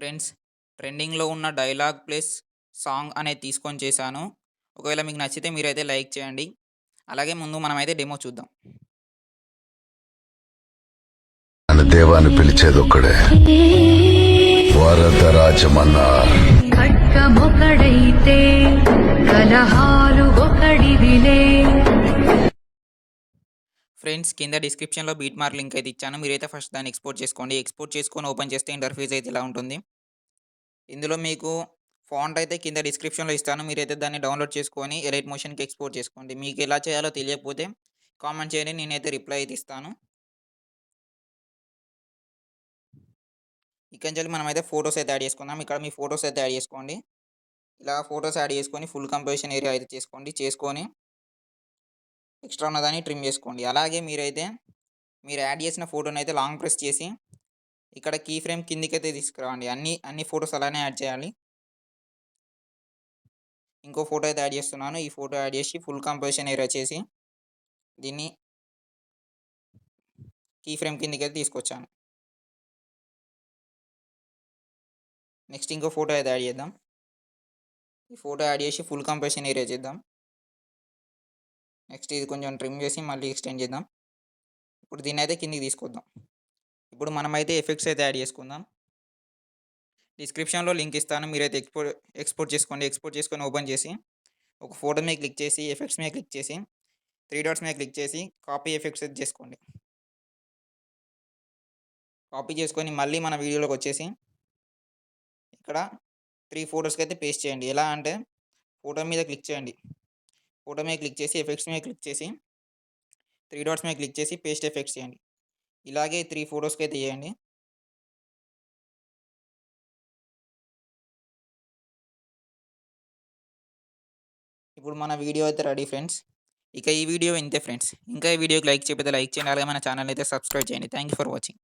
Friends, ట్రెండింగ్‌లో ఉన్న dialogue plus song అనేది తీసుకొని చేశాను. ఒకవేళ మీకు నచ్చితే మీరైతే లైక్ చేయండి. అలాగే ముందు మనమైతే డెమో చూద్దాం. మన దేవాన్ని పిలిచేదొక్కడే, వరదరాజమన్నారు. ఖడ్గమొకడైతే కలహాలు ఒకడివిలే. ఫ్రెండ్స్, కింద డిస్క్రిప్షన్‌లో బీట్ మార్క్ లింక్ అయితే ఇచ్చాను. మీరైతే ఫస్ట్ దాన్ని ఎక్స్‌పోర్ట్ చేసుకోండి. ఎక్స్‌పోర్ట్ చేసుకొని ఓపెన్ చేస్తే ఇంటర్ఫేస్ అయితే ఇలా ఉంటుంది. ఇందులో మీకు ఫాంట్ అయితే కింద డిస్క్రిప్షన్‌లో ఇస్తాను. మీరైతే దాన్ని డౌన్‌లోడ్ చేసుకొని ఎలైట్ మోషన్‌కి ఎక్స్‌పోర్ట్ చేసుకోండి. మీకు ఎలా చేయాలో తెలియకపోతే కామెంట్ చేయండి. నేనైతే రిప్లై అయితే ఇస్తాను. ఇక్కడి నుంచెల్లి మనమైతే ఫోటోస్ అయితే యాడ్ చేసుకుందాం. ఇక్కడ మీ ఫోటోస్ అయితే యాడ్ చేసుకోండి. ఇలా ఫోటోస్ యాడ్ చేసుకొని ఫుల్ కంపోజిషన్ ఏరియా అయితే చేసుకొని ఎక్స్ట్రా ఉన్నదాన్ని ట్రిమ్ చేసుకోండి. అలాగే మీరు యాడ్ చేసిన ఫోటోనైతే లాంగ్ ప్రెస్ చేసి ఇక్కడ కీ ఫ్రేమ్ కిందికైతే తీసుకురావండి. అన్ని ఫోటోస్ అలానే యాడ్ చేయాలి. ఇంకో ఫోటో అయితే యాడ్ చేస్తున్నాను. ఈ ఫోటో యాడ్ చేసి ఫుల్ కంపోజిషన్ ఏరియా చేసి దీన్ని కీ ఫ్రేమ్ కిందికైతే తీసుకొచ్చాను. నెక్స్ట్ ఇంకో ఫోటో అయితే యాడ్ చేద్దాం. ఈ ఫోటో యాడ్ చేసి ఫుల్ కంపోజిషన్ ఏరియా చేద్దాం. నెక్స్ట్ ఇది కొంచెం ట్రిమ్ చేసి మళ్ళీ ఎక్స్టెండ్ చేద్దాం. ఇప్పుడు దీన్నైతే కిందికి తీసుకొద్దాం. ఇప్పుడు మనమైతే ఎఫెక్ట్స్ అయితే యాడ్ చేసుకుందాం. డిస్క్రిప్షన్‌లో లింక్ ఇస్తాను. మీరైతే ఎక్స్‌పోర్ట్ చేసుకోండి. ఎక్స్‌పోర్ట్ చేసుకొని ఓపెన్ చేసి ఒక ఫోటో మీద క్లిక్ చేసి ఎఫెక్ట్స్ మీద క్లిక్ చేసి 3 డాట్స్ మీద క్లిక్ చేసి కాపీ ఎఫెక్ట్స్ అయితే చేసుకోండి. కాపీ చేసుకొని మళ్ళీ మన వీడియోలోకొచ్చేసి ఇక్కడ 3 ఫోటోస్‌కైతే పేస్ట్ చేయండి. ఎలా అంటే ఫోటో మీద క్లిక్ చేయండి. ఫోటో మీద క్లిక్ చేసి ఎఫెక్ట్స్ మీద క్లిక్ చేసి 3 డాట్స్ మీద క్లిక్ చేసి పేస్ట్ ఎఫెక్ట్స్ చేయండి. ఇలాగే 3 ఫోటోస్‌కైతే చేయండి. ఇప్పుడు మన వీడియో అయితే రెడీ ఫ్రెండ్స్. ఇక ఈ వీడియో ఇంతే ఫ్రెండ్స్. ఇంకా ఈ వీడియోకి లైక్ చేయకపోతే లైక్ చేయండి. అలాగే మన ఛానల్‌ని అయితే సబ్స్క్రైబ్ చేయండి. Thank you for watching.